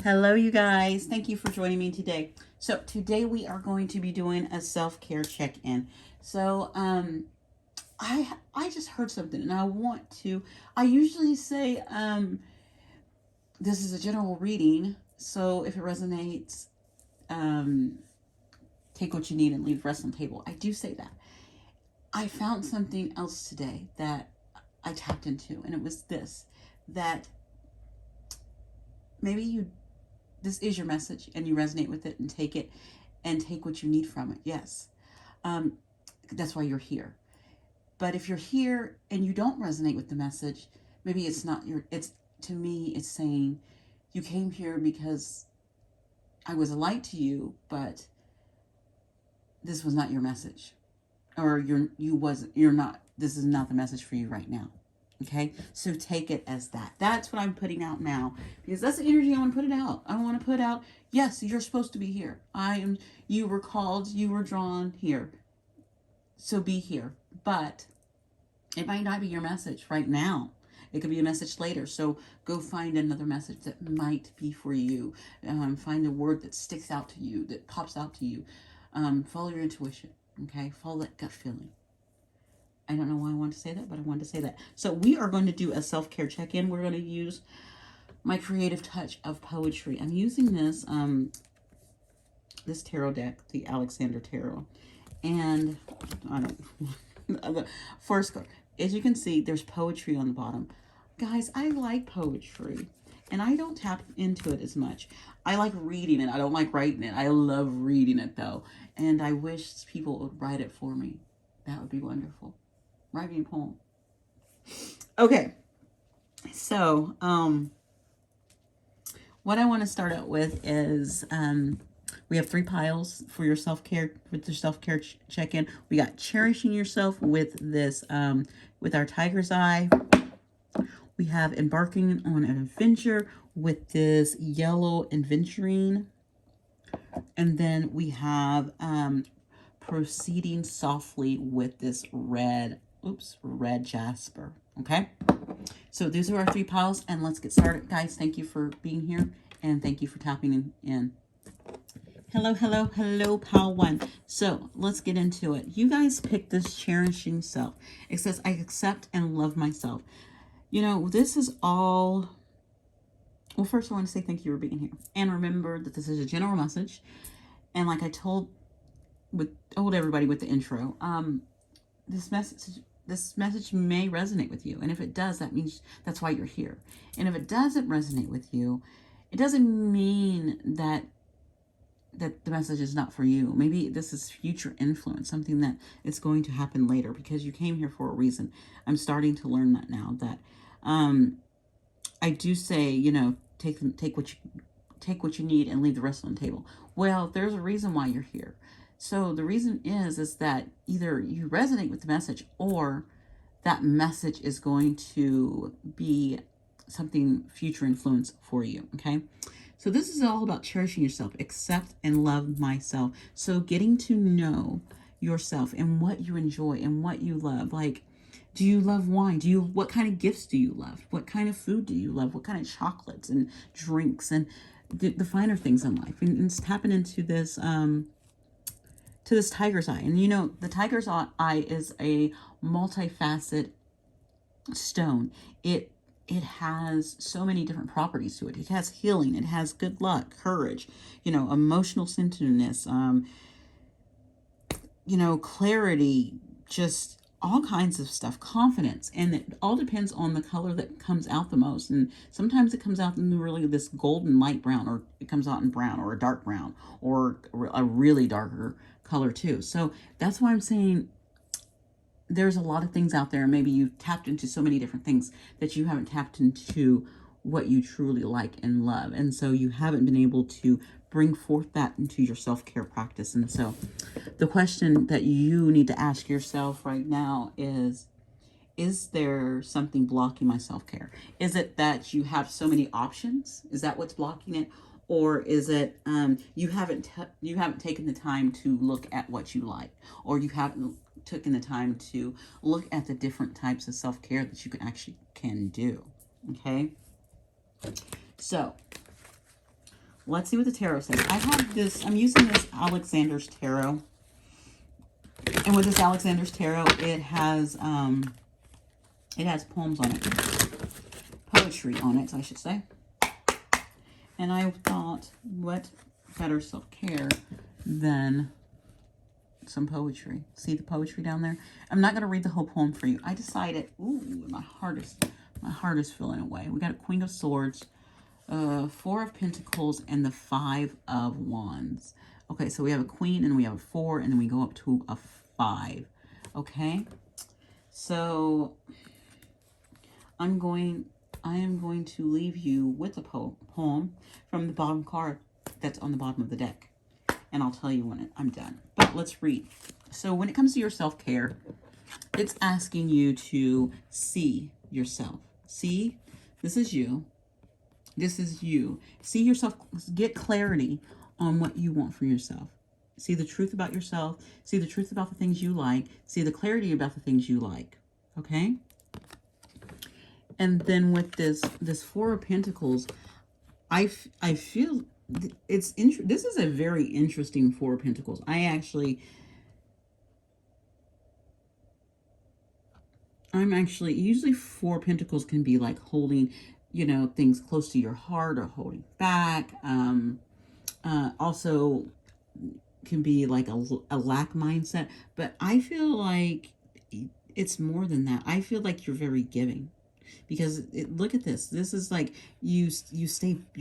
Hello, you guys. Thank you for joining me today. So today we are going to be doing a self-care check-in. So I just heard something and I usually say this is a general reading. So if it resonates, um, take what you need and leave the rest on the table. I do say that. I found something else today that I tapped into, and it was this, that maybe this is your message and you resonate with it and take it and take what you need from it. Yes. Um, that's why you're here. But if you're here and you don't resonate with the message, maybe it's not to me, it's saying you came here because I was a light to you, but this was not your message. Or this is not the message for you right now. Okay, so take it as that. That's what I'm putting out now, because that's the energy I want to put it out. I want to put out, yes, you're supposed to be here. You were called, you were drawn here. So be here. But it might not be your message right now. It could be a message later. So go find another message that might be for you. Find a word that sticks out to you, that pops out to you. Follow your intuition. Okay, follow that gut feeling. I don't know why I want to say that, but I wanted to say that. So we are going to do a self-care check-in. We're going to use my creative touch of poetry. I'm using this tarot deck, the Alexandra tarot. And I don't the first card. As you can see, there's poetry on the bottom. Guys, I like poetry. And I don't tap into it as much. I like reading it. I don't like writing it. I love reading it, though. And I wish people would write it for me. That would be wonderful. Write me a poem. Okay. So, what I want to start out with is we have 3 piles for your self-care, with the self-care check-in. We got cherishing yourself with this, with our tiger's eye. We have embarking on an adventure with this yellow adventuring. And then we have proceeding softly with this red jasper. Okay, so these are our 3 piles, and let's get started. Guys, thank you for being here, and thank you for tapping in. Hello, hello, hello, pile 1. So let's get into it. You guys picked this cherishing self. It says, I accept and love myself. You know, this is all... Well, first I want to say thank you for being here. And remember that this is a general message. And like I told everybody with the intro, this message may resonate with you. And if it does, that means that's why you're here. And if it doesn't resonate with you, it doesn't mean that the message is not for you. Maybe this is future influence, something that is going to happen later, because you came here for a reason. I'm starting to learn that now, that I do say, you know, take what you need and leave the rest on the table. Well, there's a reason why you're here. So the reason is that either you resonate with the message, or that message is going to be something future influence for you. Okay. So this is all about cherishing yourself, accept and love myself. So getting to know yourself and what you enjoy and what you love. Like, do you love wine? What kind of gifts do you love? What kind of food do you love? What kind of chocolates and drinks and the finer things in life? And it's tapping into this, to this tiger's eye. And you know, the tiger's eye is a multifaceted stone. It has so many different properties to it. It has healing. It has good luck, courage, you know, emotional centeredness, you know, clarity, just all kinds of stuff, confidence. And it all depends on the color that comes out the most. And sometimes it comes out in really this golden light brown, or it comes out in brown, or a dark brown, or a really darker color too. So that's why I'm saying there's a lot of things out there. Maybe you've tapped into so many different things that you haven't tapped into what you truly like and love. And so you haven't been able to bring forth that into your self-care practice. And so the question that you need to ask yourself right now is there something blocking my self-care? Is it that you have so many options? Is that what's blocking it? Or is it you haven't taken the time to look at what you like, or you haven't taken the time to look at the different types of self-care that you can do? Okay, so let's see what the tarot says. I have this, I'm using this Alexander's Tarot. And with this Alexander's Tarot, it has poems on it. Poetry on it, I should say. And I thought, what better self-care than some poetry? See the poetry down there? I'm not going to read the whole poem for you. I decided, ooh, my heart is feeling away. We got a Queen of Swords, 4 of Pentacles, and the 5 of Wands. Okay, so we have a Queen, and we have a 4, and then we go up to a 5. Okay, so I am going to leave you with a poem from the bottom card that's on the bottom of the deck. And I'll tell you when I'm done. But let's read. So when it comes to your self-care, it's asking you to see yourself. See, this is you. This is you. See yourself. Get clarity on what you want for yourself. See the truth about yourself. See the truth about the things you like. See the clarity about the things you like. Okay? And then with this 4 of Pentacles, I feel this is a very interesting 4 of Pentacles. I'm actually usually 4 of Pentacles can be like holding, you know, things close to your heart or holding back. Also can be like a lack mindset, but I feel like it's more than that. I feel like you're very giving. Because look at this. This is like you're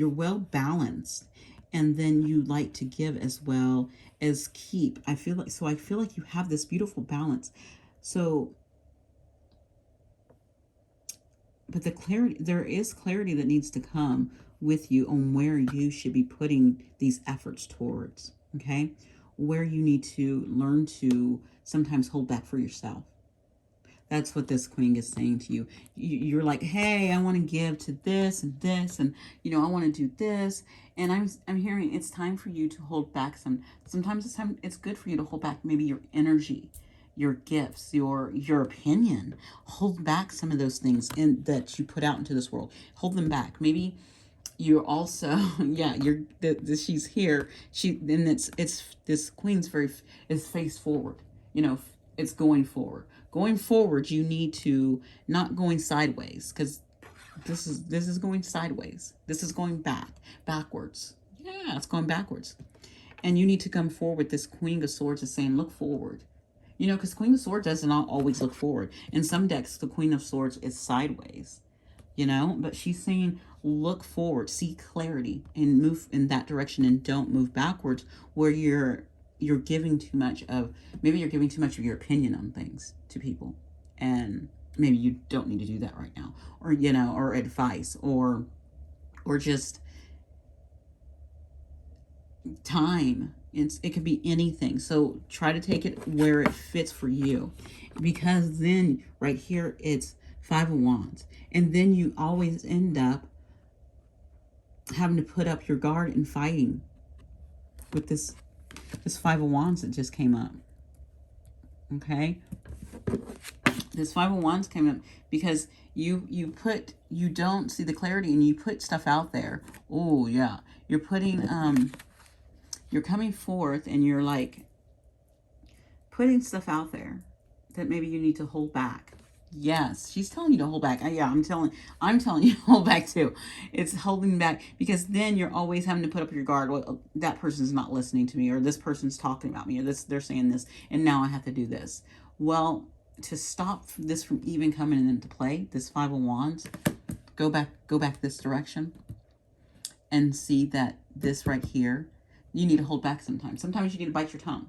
well balanced, and then you like to give as well as keep. I feel like you have this beautiful balance. So, but there is clarity that needs to come with you on where you should be putting these efforts towards. Okay, where you need to learn to sometimes hold back for yourself. That's what this Queen is saying to you. You're like, hey, I want to give to this and this, and you know, I want to do this. And I'm hearing it's time for you to hold back sometimes it's good for you to hold back maybe your energy, your gifts, your opinion. Hold back some of those things that you put out into this world. Hold them back. Maybe you're also, yeah, she's here. It's this Queen's is face forward. You know, it's going forward. Going forward, you need to not going sideways, because this is going sideways. This is going backwards. Yeah, it's going backwards. And you need to come forward. This Queen of Swords is saying, look forward. You know, because Queen of Swords does not always look forward. In some decks, the Queen of Swords is sideways. You know, but she's saying, look forward, see clarity, and move in that direction, and don't move backwards where you're giving too much of, maybe you're giving too much of your opinion on things to people, and maybe you don't need to do that right now, or, you know, or advice, or just time. It could be anything. So try to take it where it fits for you, because then right here, it's 5 of Wands, and then you always end up having to put up your guard and fighting with this 5 of Wands that just came up. Okay, this 5 of Wands came up because you don't see the clarity, and you put stuff out there. Oh yeah, you're putting you're coming forth, and you're like putting stuff out there that maybe you need to hold back. Yes, she's telling you to hold back. Yeah, I'm telling you to hold back too. It's holding back, because then you're always having to put up your guard. Well, that person's not listening to me, or this person's talking about me, or they're saying this, and now I have to do this. Well, to stop this from even coming into play, this 5 of Wands, go back this direction, and see that this right here, you need to hold back sometimes. Sometimes you need to bite your tongue.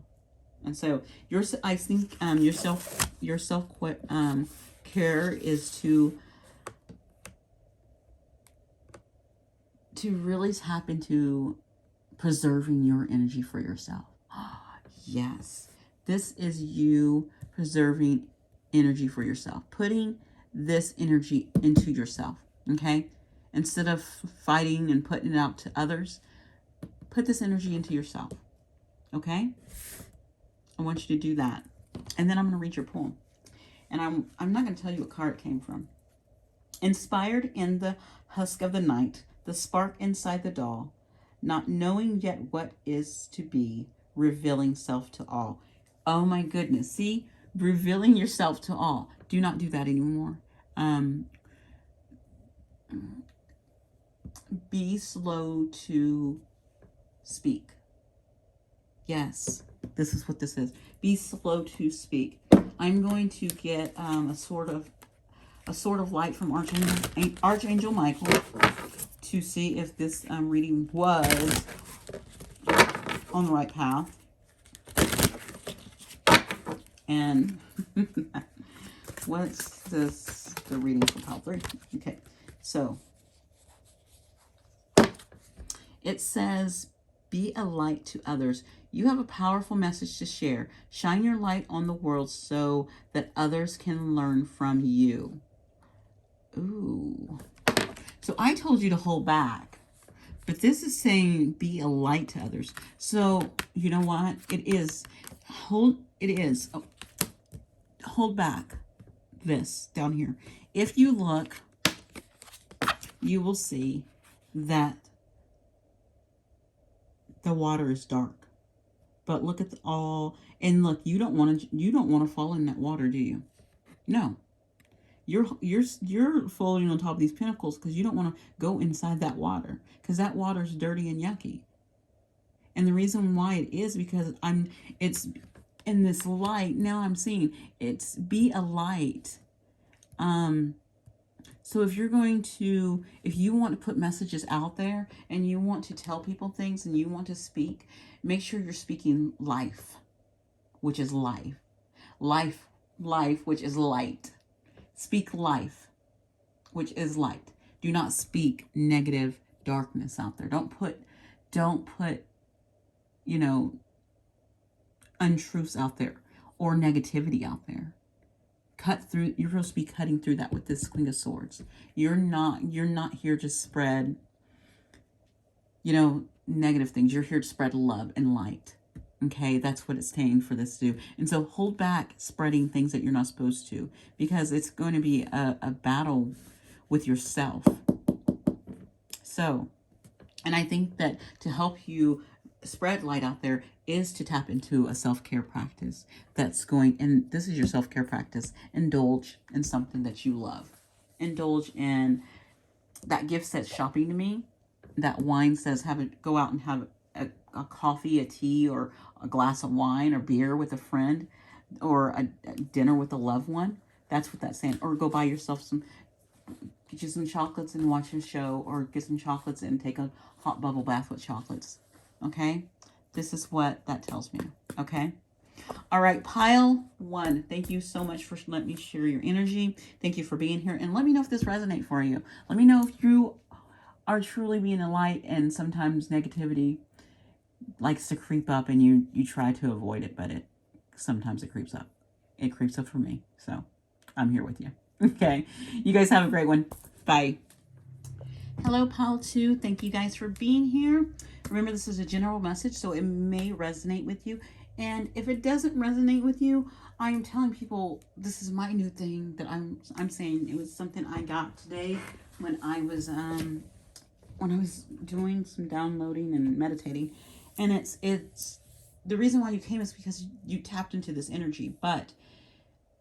And so I think your self care is to really tap into preserving your energy for yourself. Yes, this is you preserving energy for yourself, putting this energy into yourself. Okay, instead of fighting and putting it out to others, put this energy into yourself. Okay, I want you to do that, and then I'm going to read your poem. And I'm not going to tell you what card it came from. Inspired in the husk of the night, the spark inside the doll, not knowing yet what is to be, revealing self to all. Oh my goodness. See, revealing yourself to all. Do not do that anymore. Be slow to speak. Yes, this is what this is. Be slow to speak. I'm going to get a sort of light from Archangel Michael to see if this reading was on the right path. And what's this? The reading for pile 3. Okay, so it says, be a light to others. You have a powerful message to share. Shine your light on the world so that others can learn from you. Ooh. So I told you to hold back. But this is saying be a light to others. So you know what? It is. Hold back this down here. If you look, you will see that the water is dark. But look at and look, you don't want to fall in that water, do you? No. You're floating on top of these pinnacles because you don't want to go inside that water, because that water is dirty and yucky. And the reason why it is because it's in this light. Now I'm seeing it's be a light. So if you want to put messages out there and you want to tell people things and you want to speak, make sure you're speaking life, which is life. Life, which is light. Speak life, which is light. Do not speak negative darkness out there. Don't put, untruths out there or negativity out there. Cut through. You're supposed to be cutting through that with this Queen of Swords. You're not here to spread, negative things. You're here to spread love and light. Okay, that's what it's saying for this to do. And so hold back spreading things that you're not supposed to, because it's going to be a battle with yourself. So, and I think that to help you spread light out there is to tap into a self-care practice and this is your self-care practice. Indulge in something that you love. Indulge in that gift says shopping to me. That wine says go out and have a coffee, a tea, or a glass of wine or beer with a friend, or a dinner with a loved one. That's what that's saying. Or go buy yourself get you some chocolates and watch a show, or get some chocolates and take a hot bubble bath with chocolates. Okay? This is what that tells me. Okay? All right, pile 1. Thank you so much for letting me share your energy. Thank you for being here. And let me know if this resonates for you. Let me know if you are truly being a light, and sometimes negativity likes to creep up and you try to avoid it, but sometimes it creeps up. It creeps up for me. So I'm here with you. Okay. You guys have a great one. Bye. Hello, pile 2. Thank you guys for being here. Remember, this is a general message, so it may resonate with you. And if it doesn't resonate with you, I am telling people this is my new thing that I'm saying. It was something I got today when I was doing some downloading and meditating. And it's the reason why you came is because you tapped into this energy. But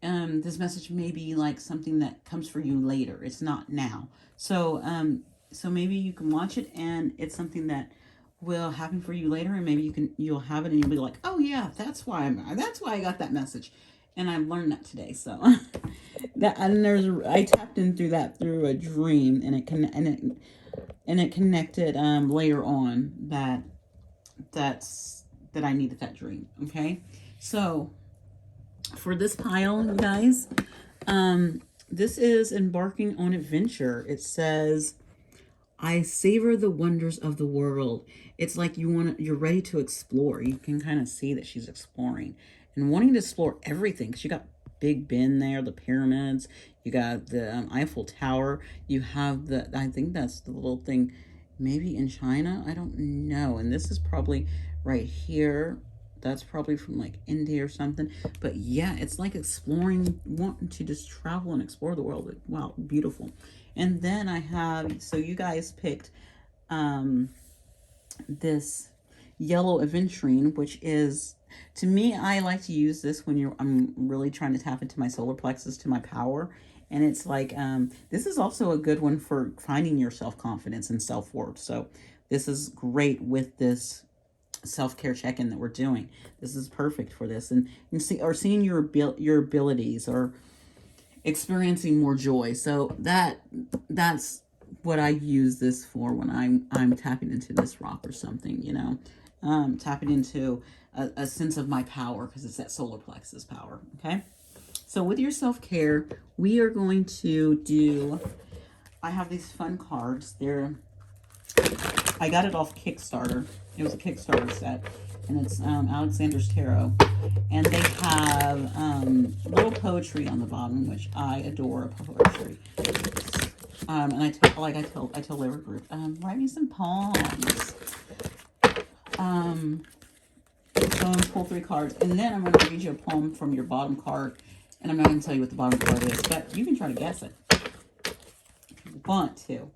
this message may be like something that comes for you later. It's not now. So maybe you can watch it, and it's something that will happen for you later, and maybe you'll have it and you'll be like, oh yeah, that's why I got that message. And I've learned that today. So I tapped in through a dream, and it connected later on that I needed that dream. Okay, so for this pile, you guys, this is embarking on adventure. It says, I savor the wonders of the world. It's like you're ready to explore. You can kind of see that she's exploring and wanting to explore everything, because you got Big Ben there, the pyramids, you got the Eiffel Tower, you have I think that's the little thing maybe in China, I don't know. And this is probably right here. That's probably from like India or something. But yeah, it's like exploring, wanting to just travel and explore the world. Wow, beautiful. And then I have, so you guys picked this yellow aventurine, which is, to me, I like to use this when I'm really trying to tap into my solar plexus, to my power. And it's like, this is also a good one for finding your self-confidence and self-worth. So this is great with this self-care check-in that we're doing. This is perfect for this. And you see, or seeing your abilities, or experiencing more joy. So that's what I use this for when I'm tapping into this rock or something, tapping into a sense of my power, because it's that solar plexus power. Okay. So with your self-care, we are going to do, I have these fun cards. I got it off Kickstarter. It was a Kickstarter set, and it's Alexandra's Tarot. And they have little poetry on the bottom, which I adore poetry. And I tell every group, write me some poems. So I'm going to pull 3 cards, and then I'm going to read you a poem from your bottom card. And I'm not going to tell you what the bottom card is, but you can try to guess it if you want to.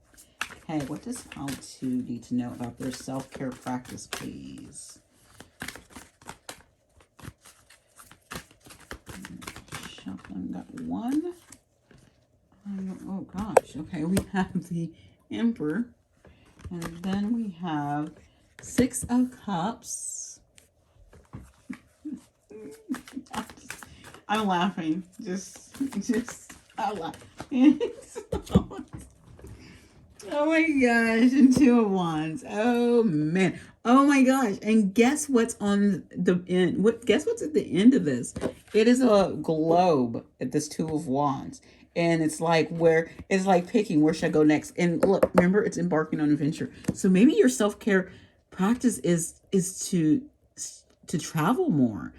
Okay, what does how to need to know about their self-care practice, please? Shuffling, got 1. Oh gosh, okay, we have the Emperor, and then we have 6 of Cups. I'm laughing, I'm laughing. Oh my gosh, and 2 of Wands. Oh man. Oh my gosh. And guess what's on the end? Guess what's at the end of this? It is a globe at this 2 of Wands. And it's like picking where should I go next. And look, remember, it's embarking on adventure. So maybe your self-care practice is to travel more.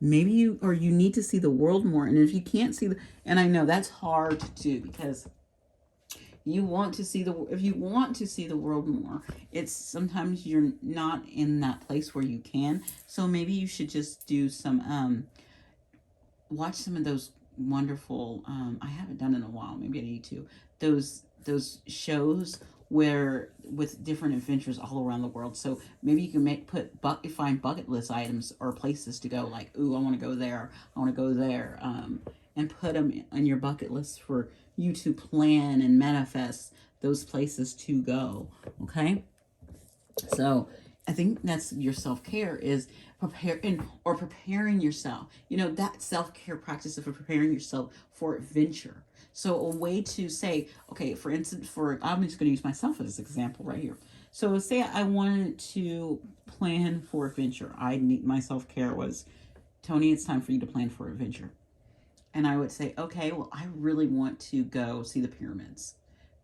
Maybe you need to see the world more. And if you can't see and I know that's hard to do, because if you want to see the world more, it's sometimes you're not in that place where you can. So maybe you should just do some watch some of those wonderful, I haven't done in a while, maybe I need to, those shows where with different adventures all around the world. So maybe you can find bucket list items or places to go, like, ooh, I want to go there, and put them on your bucket list for you to plan and manifest those places to go. Okay, so I think that's your self-care, is preparing yourself. That self-care practice of preparing yourself for adventure. So a way to say, okay, for instance, I'm just going to use myself as an example right here. So say I wanted to plan for adventure. My self-care was, Tony, it's time for you to plan for adventure. And I would say, okay, well, I really want to go see the pyramids.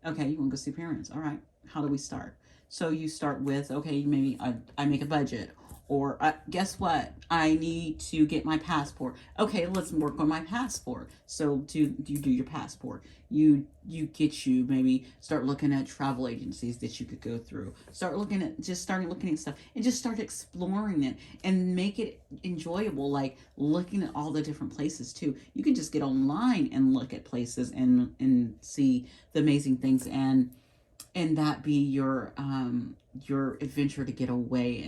Okay, you want to go see pyramids. All right, how do we start? So you start with, okay, maybe I make a budget. Or guess what? I need to get my passport. Okay, let's work on my passport. So you do your passport. You maybe start looking at travel agencies that you could go through. Start looking at stuff, and just start exploring it and make it enjoyable. Like looking at all the different places too. You can just get online and look at places and see the amazing things, and that be your adventure to get away.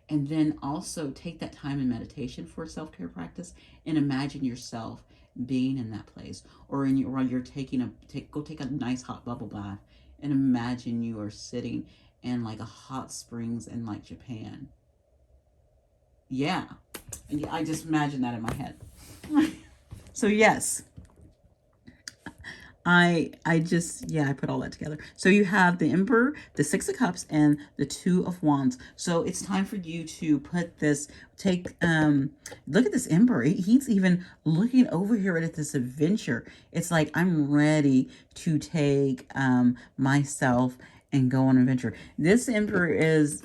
And then also take that time in meditation for self-care practice, and imagine yourself being in that place, or while you're go take a nice hot bubble bath, and imagine you are sitting in like a hot springs in like Japan. Yeah, I just imagine that in my head. So yes, I put all that together. So you have the Emperor, the 6 of Cups, and the 2 of Wands. So it's time for you to look at this Emperor. He's even looking over here at this adventure. It's like, I'm ready to take myself and go on an adventure. This Emperor is,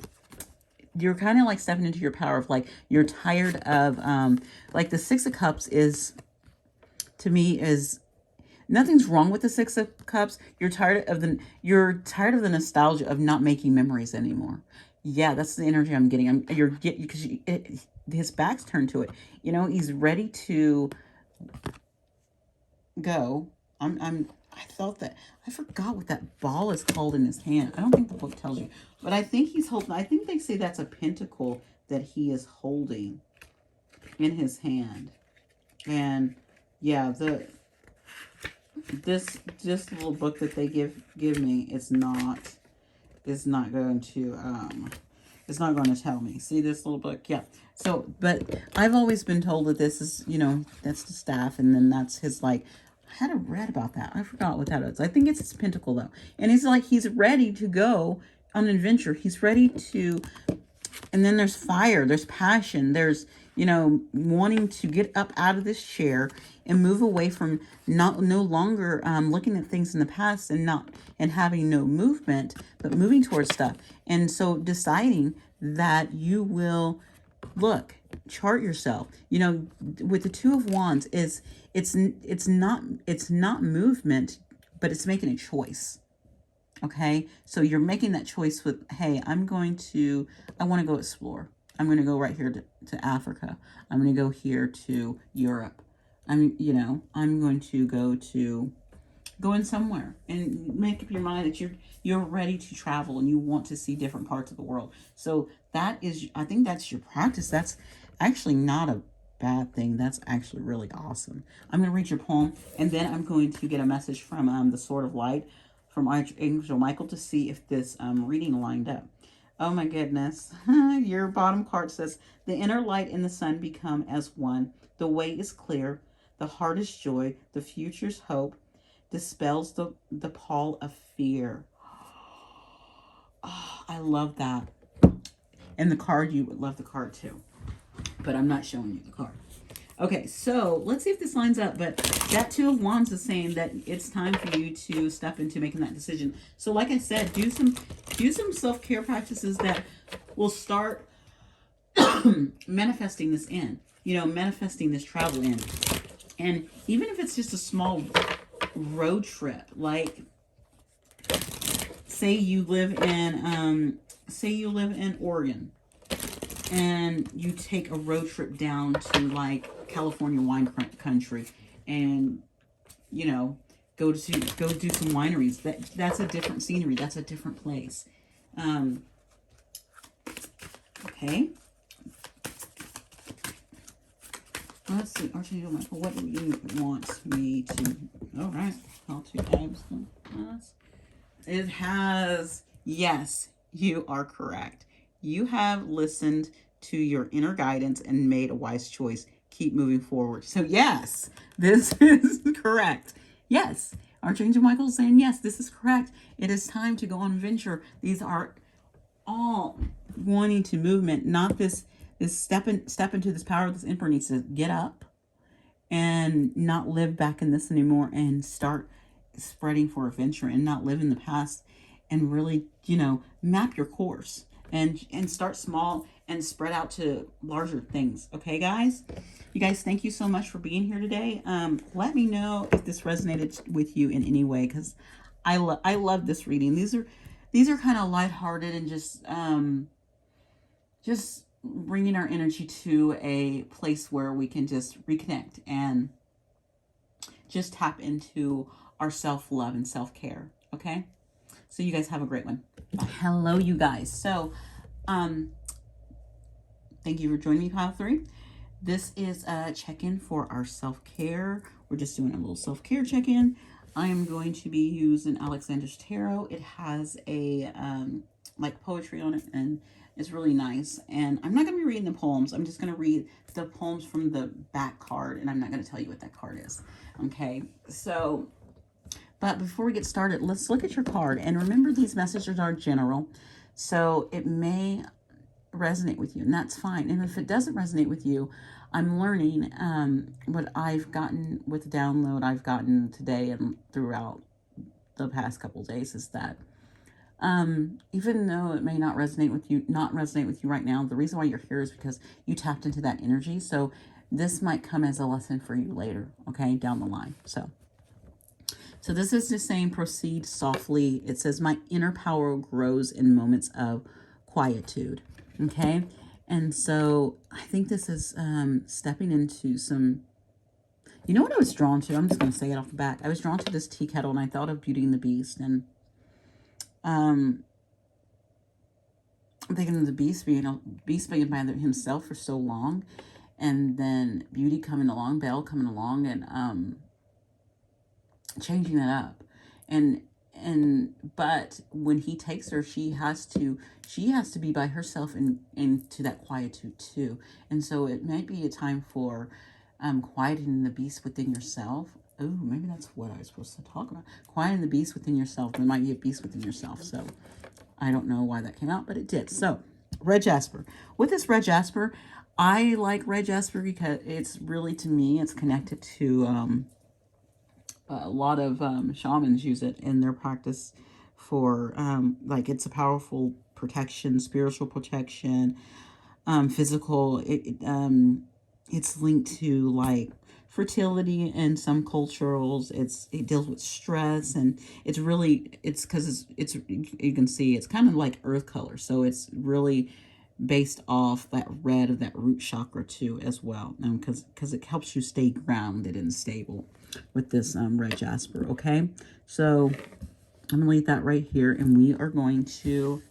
you're kind of like stepping into your power of, like, you're tired of, like the 6 of Cups is, to me, is, nothing's wrong with the 6 of Cups. You're tired of the nostalgia of not making memories anymore. Yeah, that's the energy I'm getting. Because his back's turned to it. He's ready to go. I thought that, I forgot what that ball is called in his hand. I don't think the book tells you, but I think he's holding, I think they say that's a pentacle that he is holding in his hand. And yeah, this little book that they give me is not going to it's not going to tell me. See this little book? Yeah. So, but I've always been told that this is, you know, that's the staff, and then that's his, like, I had a read about that. I forgot what that is. I think it's his pentacle though. And he's like, he's ready to go on an adventure. He's ready to, and then there's fire, there's passion, there's, you know, wanting to get up out of this chair and move away from no longer looking at things in the past and having no movement, but moving towards stuff. And so deciding that you will chart yourself, you know, with the Two of Wands is it's not movement, but it's making a choice. Okay, so you're making that choice with, hey, I want to go explore. I'm going to go right here to Africa. I'm going to go here to Europe. I'm going to go in somewhere and make up your mind that you're ready to travel and you want to see different parts of the world. So I think that's your practice. That's actually not a bad thing. That's actually really awesome. I'm going to read your poem, and then I'm going to get a message from the Sword of Light from Archangel Michael to see if this reading lined up. Oh my goodness. Your bottom card says, the inner light and the sun become as one. The way is clear. The heart is joy. The future's hope. Dispels the pall of fear. Oh, I love that. And the card, you would love the card too. But I'm not showing you the card. Okay, so let's see if this lines up. But that Two of Wands is saying that it's time for you to step into making that decision. So like I said, do some self-care practices that will start manifesting this in. You know, manifesting this travel in. And even if it's just a small road trip, like say you live in Oregon, and you take a road trip down to like California wine country, and you know, go do some wineries. That's a different scenery. That's a different place. Okay. Let's see, Archangel Michael, what do you want me to? All right, how to absence. It has, yes, you are correct. You have listened to your inner guidance and made a wise choice. Keep moving forward. So yes, this is correct. Yes, Archangel Michael is saying, yes, this is correct. It is time to go on adventure. These are all wanting to movement, not this step into this power. This emperor needs to get up and not live back in this anymore and start spreading for adventure and not live in the past, and really, you know, map your course and start small and spread out to larger things. Okay, guys? You guys, thank you so much for being here today. Let me know if this resonated with you in any way, because I love this reading. These are kind of lighthearted and just bringing our energy to a place where we can just reconnect and just tap into our self-love and self-care. Okay, so you guys have a great one. Bye. Hello, you guys. So thank you for joining me, pile 3. This is a check-in for our self-care. We're just doing a little self-care check-in. I am going to be using Alexandra's tarot. It has a like poetry on it, and it's really nice. And I'm not going to be reading the poems. I'm just going to read the poems from the back card, and I'm not going to tell you what that card is. Okay, so, but before we get started, let's look at your card. And remember, these messages are general, so it may resonate with you, and that's fine. And if it doesn't resonate with you, I'm learning what I've gotten with the download I've gotten today and throughout the past couple days is that even though it may not resonate with you right now, the reason why you're here is because you tapped into that energy. So this might come as a lesson for you later, okay, down the line. So this is just saying, proceed softly. It says, my inner power grows in moments of quietude. Okay. And so I think this is stepping into some, You know what I was drawn to? I'm just going to say it off the bat. I was drawn to this tea kettle, and I thought of Beauty and the Beast. And I'm thinking of the Beast being by himself for so long. And then Beauty coming along, Belle coming along, and changing that up. But when he takes her, she has to be by herself and into that quietude too. And so it might be a time for quieting the beast within yourself. Oh, maybe that's what I was supposed to talk about. Quieting the beast within yourself. There might be a beast within yourself. So I don't know why that came out, but it did. So red jasper. With this red jasper, I like red jasper because it's really, to me, it's connected to a lot of shamans use it in their practice for like, it's a powerful protection, spiritual protection, physical. It's linked to like fertility in some cultures. It deals with stress, and it's because it's you can see it's kind of like earth color, so it's really based off that red of that root chakra too as well, because it helps you stay grounded and stable with this red jasper. Okay, so I'm gonna leave that right here, and we are going to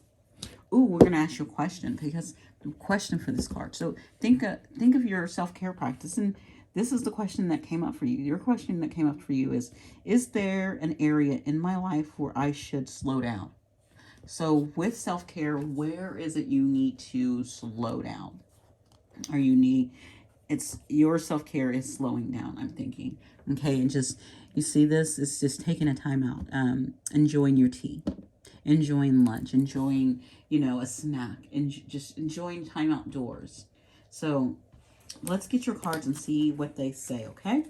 we're gonna ask you a question, because the question for this card. So think of your self-care practice, and this is the question that came up for you. Your question that came up for you is there an area in my life where I should slow down? So with self-care, where is it you need to slow down? Or it's your self-care is slowing down, I'm thinking. Okay, and just, you see this, it's just taking a time out, enjoying your tea, enjoying lunch, enjoying, a snack, and just enjoying time outdoors. So let's get your cards and see what they say, okay?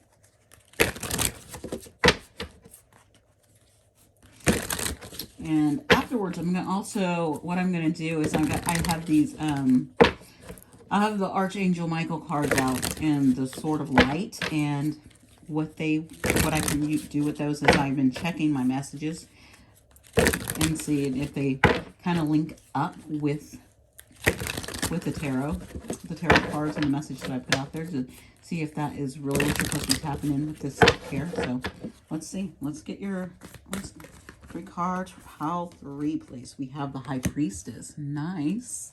And afterwards, what I'm going to do is I have these, I have the Archangel Michael cards out and the Sword of Light, and what I can do with those is I've been checking my messages and seeing if they kind of link up with the tarot cards and the message that I put out there, to see if that is really what you're supposed to be tapping in with this self-care. So let's see. Let's get your 3 cards for pile 3, please. We have the High Priestess. Nice.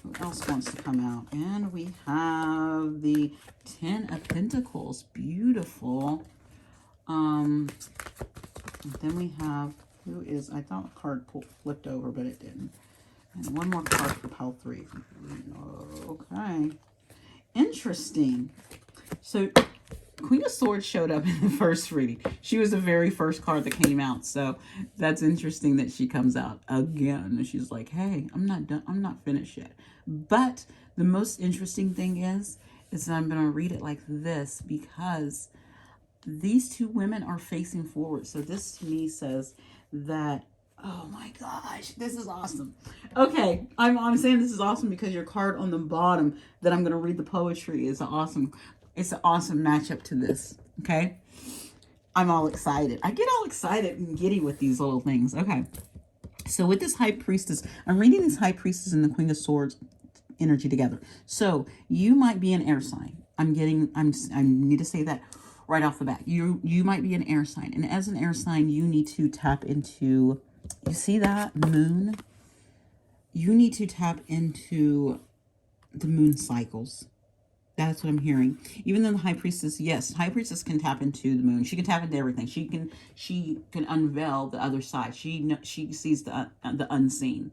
Who else wants to come out? And we have the 10 of Pentacles. Beautiful. Then we have, I thought a card flipped over, but it didn't. And one more card for pile 3. Okay. Interesting. So Queen of Swords showed up in the first reading. She was the very first card that came out. So that's interesting that she comes out again. And she's like, hey, I'm not done. I'm not finished yet. But the most interesting thing is that I'm going to read it like this, because these 2 women are facing forward. So this to me says that, oh my gosh, this is awesome. Okay, I'm saying this is awesome because your card on the bottom that I'm going to read the poetry is it's an awesome matchup to this. Okay, I'm all excited. I get all excited and giddy with these little things. Okay, so with this High Priestess, I'm reading this High Priestess and the Queen of Swords energy together. So you might be an air sign. I need to say that right off the bat. You might be an air sign, and as an air sign, you need to tap into, you see that moon? You need to tap into the moon cycles. That's what I'm hearing. Even though the High Priestess, yes, High Priestess can tap into the moon. She can tap into everything. She can unveil the other side. She sees the unseen.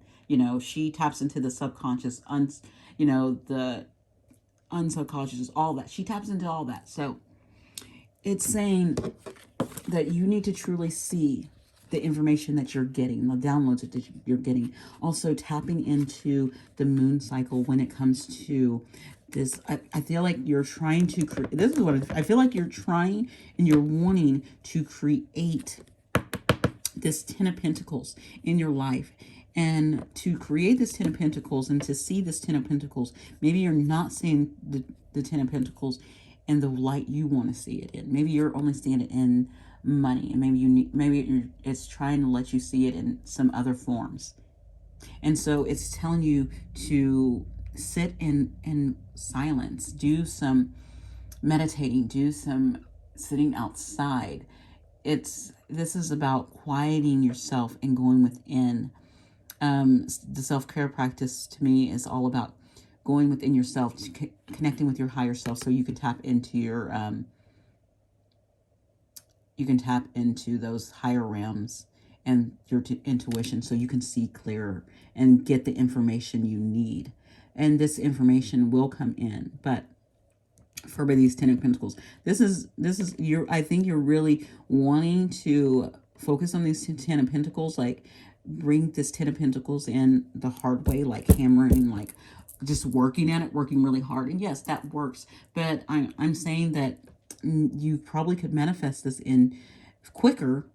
She taps into the subconscious, the unsubconscious, all that. She taps into all that. So it's saying that you need to truly see the information that you're getting, the downloads that you're getting. Also tapping into the moon cycle when it comes to this. I feel like you're trying to create, this is what I feel like you're trying and you're wanting to create this 10 of Pentacles in your life. And to create this 10 of Pentacles and to see this 10 of Pentacles, maybe you're not seeing the 10 of Pentacles in the light you want to see it in. Maybe you're only seeing it in money, and maybe it's trying to let you see it in some other forms. And so it's telling you to sit in silence, do some meditating, do some sitting outside. This is about quieting yourself and going within. The self-care practice to me is all about going within yourself, connecting with your higher self, so you can tap into your those higher realms and your intuition, so you can see clearer and get the information you need. And this information will come in. But for these 10 of Pentacles, this is I think you're really wanting to focus on these 10 of Pentacles, like bring this 10 of Pentacles in the hard way, like hammering, like just working at it, working really hard. And yes, that works. But I'm saying that you probably could manifest this in quicker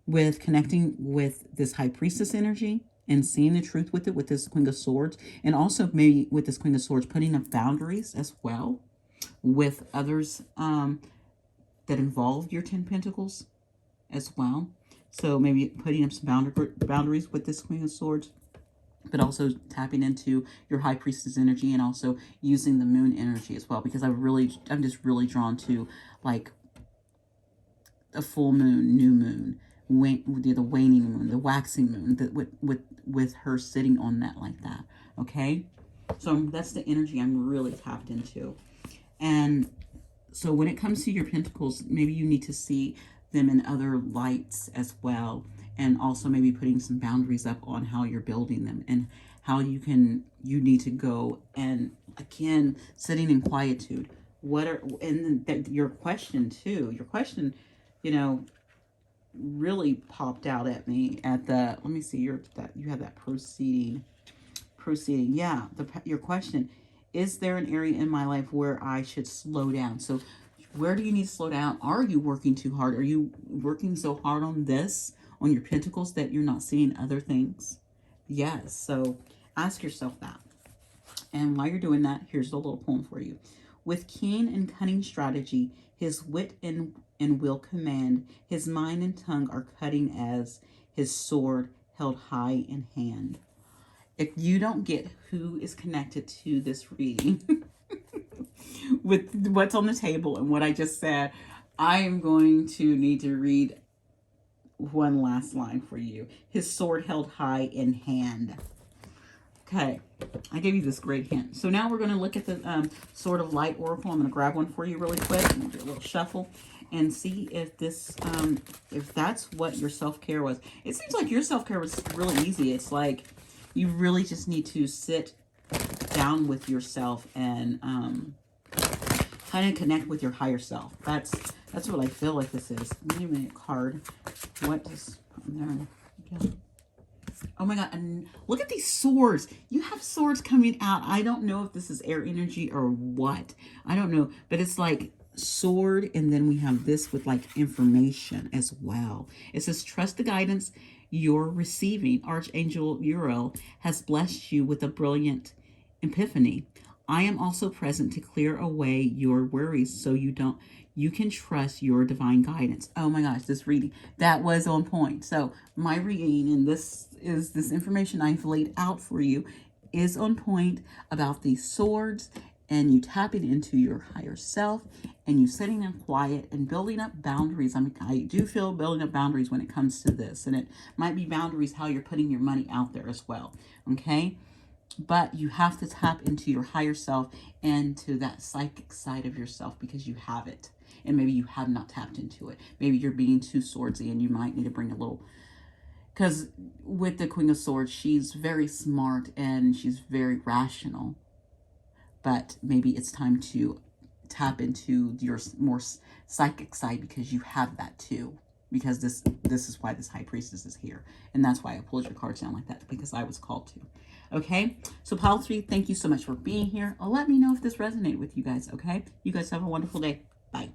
with connecting with this High Priestess energy and seeing the truth with it, with this Queen of Swords. And also maybe with this Queen of Swords, putting up boundaries as well with others that involve your 10 Pentacles as well. So maybe putting up some boundaries with this Queen of Swords, but also tapping into your High Priestess energy and also using the Moon energy as well. Because I'm just really drawn to like a full moon, new moon, the waning moon, the waxing moon, that with her sitting on that like that. Okay, so that's the energy I'm really tapped into. And so when it comes to your Pentacles, maybe you need to see them in other lights as well. And also maybe putting some boundaries up on how you're building them and how you need to go. And again, sitting in quietude. Your question too, you know, really popped out at me at the, let me see, you have that proceeding. Yeah, your question, is there an area in my life where I should slow down? So where do you need to slow down? Are you working too hard? Are you working so hard on your Pentacles, that you're not seeing other things? Yes. So ask yourself that. And while you're doing that, here's a little poem for you. With keen and cunning strategy, his wit and will command, his mind and tongue are cutting as his sword held high in hand. If you don't get who is connected to this reading with what's on the table and what I just said, I am going to need to read one last line for you. His sword held high in hand. Okay, I gave you this great hint. So now we're going to look at the Sword of Light Oracle. I'm going to grab one for you really quick and do a little shuffle and see if this, if that's what your self-care was. It seems like your self-care was really easy. It's like you really just need to sit down with yourself and kind of connect with your higher self. That's what I feel like this is. Give me a card. What is there? Okay. Oh my God, and look at these swords. You have swords coming out. I don't know if this is air energy or what. I don't know, but it's like sword, and then we have this with like information as well. It says, trust the guidance you're receiving. Archangel Uriel has blessed you with a brilliant epiphany. I am also present to clear away your worries so you can trust your divine guidance. Oh my gosh, this reading, that was on point. So my reading, and this information I've laid out for you, is on point about these swords and you tapping into your higher self and you sitting in quiet and building up boundaries. I mean, I do feel building up boundaries when it comes to this, and it might be boundaries how you're putting your money out there as well. Okay. But you have to tap into your higher self and to that psychic side of yourself, because you have it. And maybe you have not tapped into it. Maybe you're being too swordsy and you might need to bring a little, because with the Queen of Swords, she's very smart and she's very rational. But maybe it's time to tap into your more psychic side, because you have that too. Because this is why this High Priestess is here. And that's why I pulled your cards down like that, because I was called to. Okay, so Pile 3, thank you so much for being here. Let me know if this resonated with you guys, okay? You guys have a wonderful day. Bye.